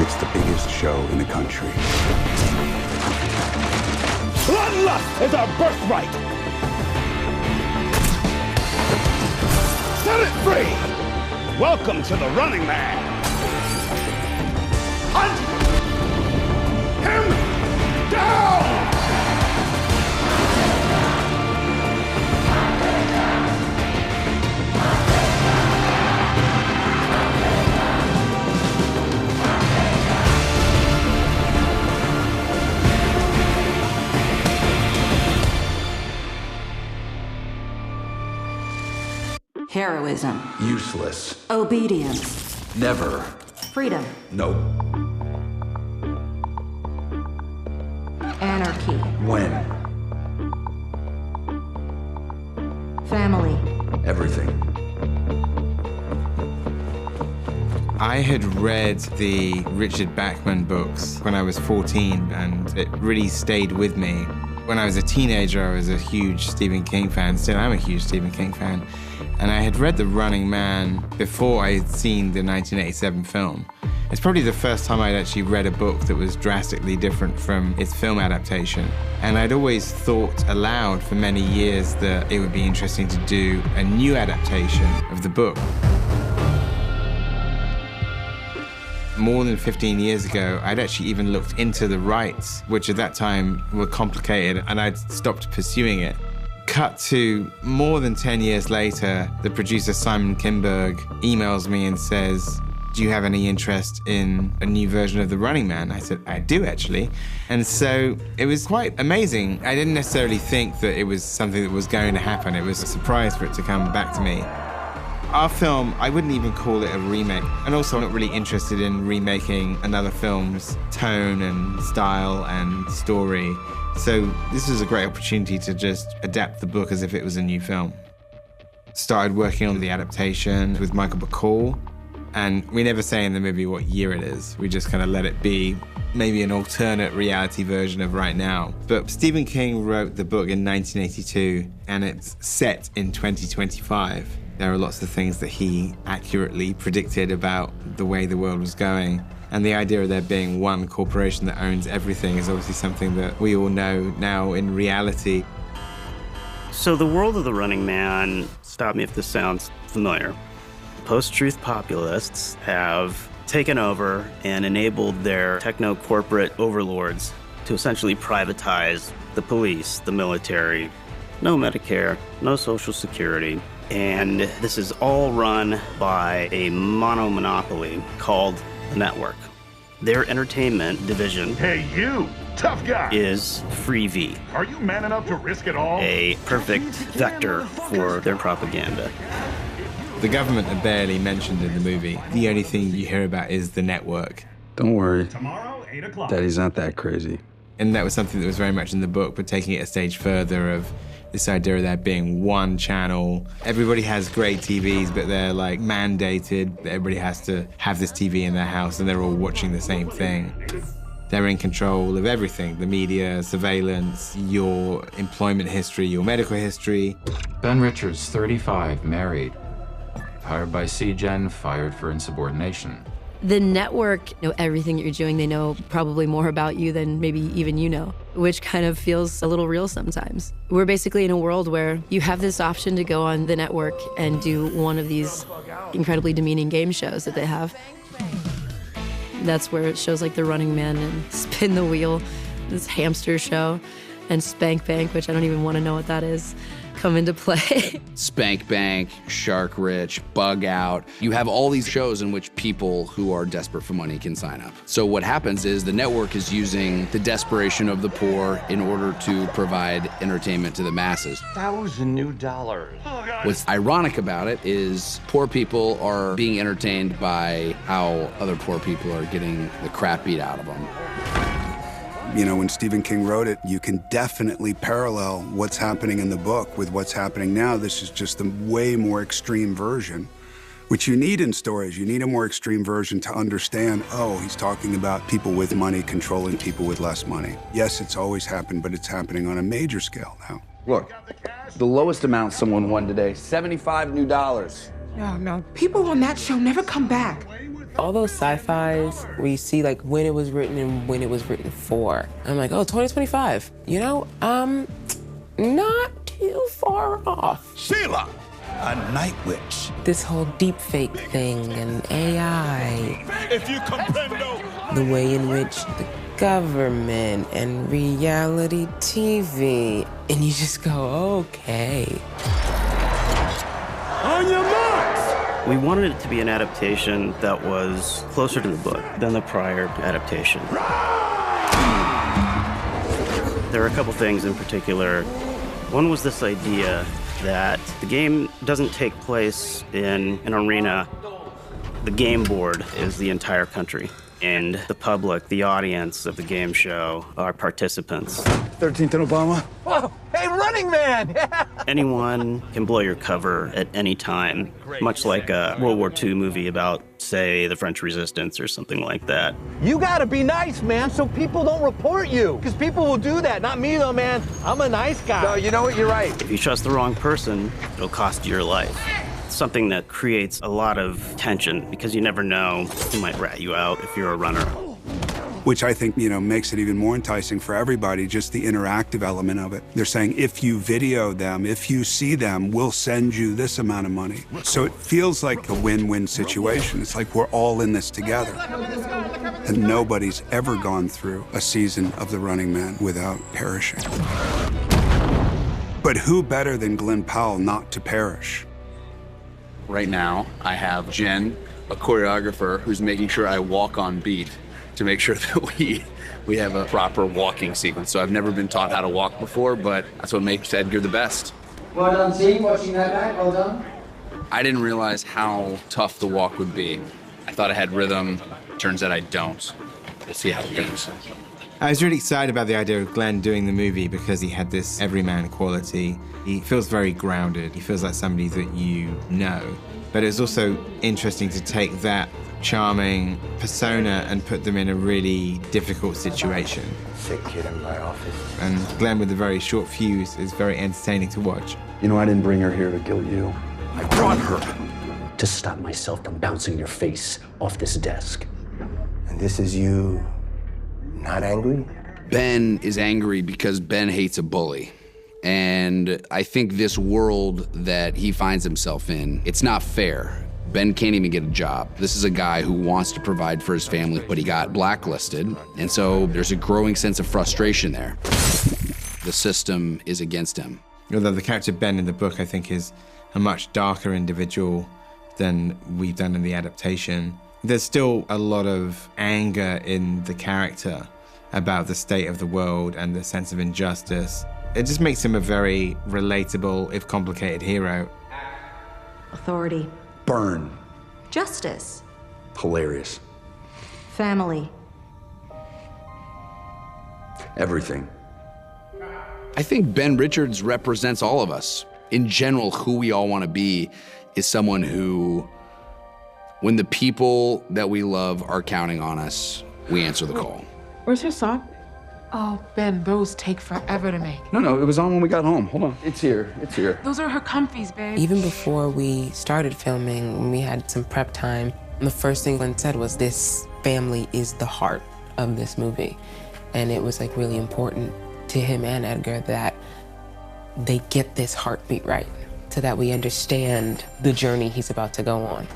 It's the biggest show in the country. Bloodlust is our birthright! Set it free! Welcome to the Running Man! Hunt him down! Heroism. Useless. Obedience. Never. Freedom. Nope. Anarchy. When? Family. Everything. I had read the Richard Bachman books when I was 14, and it really stayed with me. When I was a teenager, I was a huge Stephen King fan. Still am a huge Stephen King fan. And I had read The Running Man before I had seen the 1987 film. It's probably the first time I'd actually read a book that was drastically different from its film adaptation. And I'd always thought aloud for many years that it would be interesting to do a new adaptation of the book. More than 15 years ago, I'd actually even looked into the rights, which at that time were complicated, and I'd stopped pursuing it. Cut to more than 10 years later, the producer Simon Kinberg emails me and says, "Do you have any interest in a new version of The Running Man?" I said, "I do, actually." And so it was quite amazing. I didn't necessarily think that it was something that was going to happen. It was a surprise for it to come back to me. Our film, I wouldn't even call it a remake. And also, I'm not really interested in remaking another film's tone and style and story. So this was a great opportunity to just adapt the book as if it was a new film. Started working on the adaptation with Michael Bacall, and we never say in the movie what year it is. We just kind of let it be maybe an alternate reality version of right now. But Stephen King wrote the book in 1982, and it's set in 2025. There are lots of things that he accurately predicted about the way the world was going. And the idea of there being one corporation that owns everything is obviously something that we all know now in reality. So the world of The Running Man, stop me if this sounds familiar. Post-truth populists have taken over and enabled their techno-corporate overlords to essentially privatize the police, the military, no Medicare, no Social Security. And this is all run by a monomonopoly called the network. Their entertainment division, Hey, you! Tough guy! is Freevee, Are you man enough to risk it all? a perfect vector for their propaganda. The government are barely mentioned in the movie. The only thing you hear about is the network. Don't worry, Tomorrow, 8 o'clock. Daddy's not that crazy. And that was something that was very much in the book, but taking it a stage further of this idea of there being one channel. Everybody has great TVs, but they're like mandated. Everybody has to have this TV in their house and they're all watching the same thing. They're in control of everything, the media, surveillance, your employment history, your medical history. Ben Richards, 35, married. Hired by CGen, fired for insubordination. The network know everything that you're doing. They know probably more about you than maybe even you know, which kind of feels a little real sometimes. We're basically in a world where you have this option to go on the network and do one of these incredibly demeaning game shows that they have. That's where shows like The Running Man and Spin the Wheel, this hamster show, and Spank Bank, which I don't even want to know what that is, come into play. Spank Bank, Shark Rich, Bug Out. You have all these shows in which people who are desperate for money can sign up. So what happens is the network is using the desperation of the poor in order to provide entertainment to the masses. $1,000. What's ironic about it is poor people are being entertained by how other poor people are getting the crap beat out of them. You know, when Stephen King wrote it, you can definitely parallel what's happening in the book with what's happening now. This is just a way more extreme version, which you need in stories. You need a more extreme version to understand, oh, he's talking about people with money controlling people with less money. Yes, it's always happened, but it's happening on a major scale now. Look, the lowest amount someone won today, $75 new. No, people on that show never come back. All those sci-fis where you see like when it was written and when it was written for. I'm like, oh, 2025. You know, not too far off. Sheila, a night witch. This whole deep fake thing and AI. If you comprendo. The way in which the government and reality TV. And you just go, okay. On your marks! We wanted it to be an adaptation that was closer to the book than the prior adaptation. There are a couple things in particular. One was this idea that the game doesn't take place in an arena. The game board is the entire country. And the public, the audience of the game show, are participants. 13th and Obama. Whoa, hey, Running Man! Anyone can blow your cover at any time, much like a World War II movie about, say, the French Resistance or something like that. You gotta be nice, man, so people don't report you. Because people will do that. Not me, though, man. I'm a nice guy. No, you know what? You're right. If you trust the wrong person, it'll cost you your life. Something that creates a lot of tension because you never know who might rat you out if you're a runner. Which I think, makes it even more enticing for everybody, just the interactive element of it. They're saying, if you video them, if you see them, we'll send you this amount of money. So it feels like a win-win situation. It's like we're all in this together. And nobody's ever gone through a season of The Running Man without perishing. But who better than Glen Powell not to perish? Right now, I have Jen, a choreographer, who's making sure I walk on beat to make sure that we have a proper walking sequence. So I've never been taught how to walk before, but that's what makes Edgar the best. Well done, team. Watching that back. Well done. I didn't realize how tough the walk would be. I thought I had rhythm. Turns out I don't. We'll see how it goes. I was really excited about the idea of Glen doing the movie because he had this everyman quality. He feels very grounded. He feels like somebody that you know. But it's also interesting to take that charming persona and put them in a really difficult situation. Sick kid in my office. And Glen with a very short fuse is very entertaining to watch. You know, I didn't bring her here to guilt you. I brought her to stop myself from bouncing your face off this desk. And this is you not angry? Ben is angry because Ben hates a bully. And I think this world that he finds himself in, it's not fair. Ben can't even get a job. This is a guy who wants to provide for his family, but he got blacklisted. And so there's a growing sense of frustration there. The system is against him. Although the character Ben in the book, I think, is a much darker individual than we've done in the adaptation. There's still a lot of anger in the character about the state of the world and the sense of injustice. It just makes him a very relatable, if complicated, hero. Authority. Burn. Justice. Hilarious. Family. Everything. I think Ben Richards represents all of us. In general, who we all want to be is someone who, when the people that we love are counting on us, we answer the call. Where's your sock? Oh, Ben, those take forever to make. No, it was on when we got home. Hold on. It's here. Those are her comfies, babe. Even before we started filming, when we had some prep time, the first thing Glen said was, this family is the heart of this movie. And it was like really important to him and Edgar that they get this heartbeat right so that we understand the journey he's about to go on.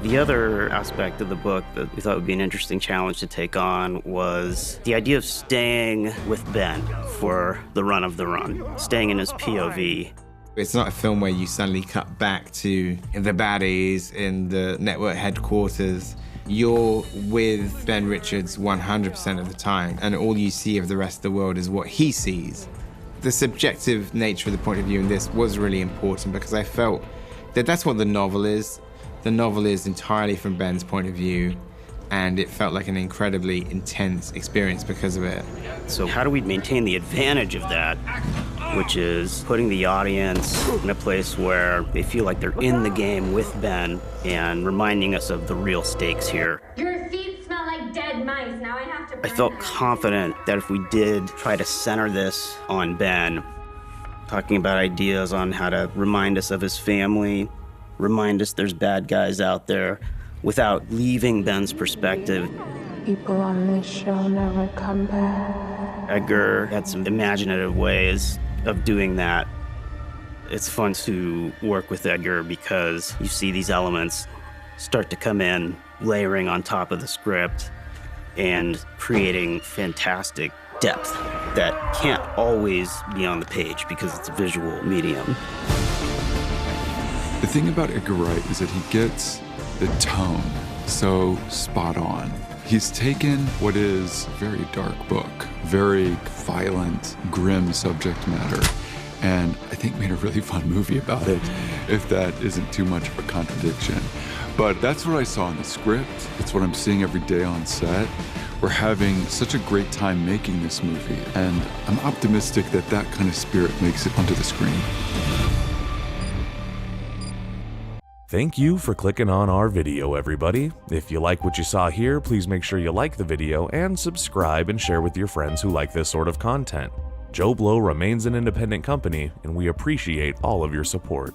The other aspect of the book that we thought would be an interesting challenge to take on was the idea of staying with Ben for the run of the run, staying in his POV. It's not a film where you suddenly cut back to the baddies in the network headquarters. You're with Ben Richards 100% of the time, and all you see of the rest of the world is what he sees. The subjective nature of the point of view in this was really important because I felt that that's what the novel is. The novel is entirely from Ben's point of view, and it felt like an incredibly intense experience because of it. So how do we maintain the advantage of that, which is putting the audience in a place where they feel like they're in the game with Ben and reminding us of the real stakes here? Your feet smell like dead mice. Now I have to. I felt confident that if we did try to center this on Ben, talking about ideas on how to remind us of his family, remind us there's bad guys out there, without leaving Ben's perspective. People on this show never come back. Edgar had some imaginative ways of doing that. It's fun to work with Edgar because you see these elements start to come in, layering on top of the script and creating fantastic depth that can't always be on the page because it's a visual medium. The thing about Edgar Wright is that he gets the tone so spot on. He's taken what is a very dark book, very violent, grim subject matter, and I think made a really fun movie about it, if that isn't too much of a contradiction. But that's what I saw in the script. It's what I'm seeing every day on set. We're having such a great time making this movie, and I'm optimistic that that kind of spirit makes it onto the screen. Thank you for clicking on our video, everybody. If you like what you saw here, please make sure you like the video and subscribe and share with your friends who like this sort of content. Joblo remains an independent company, and we appreciate all of your support.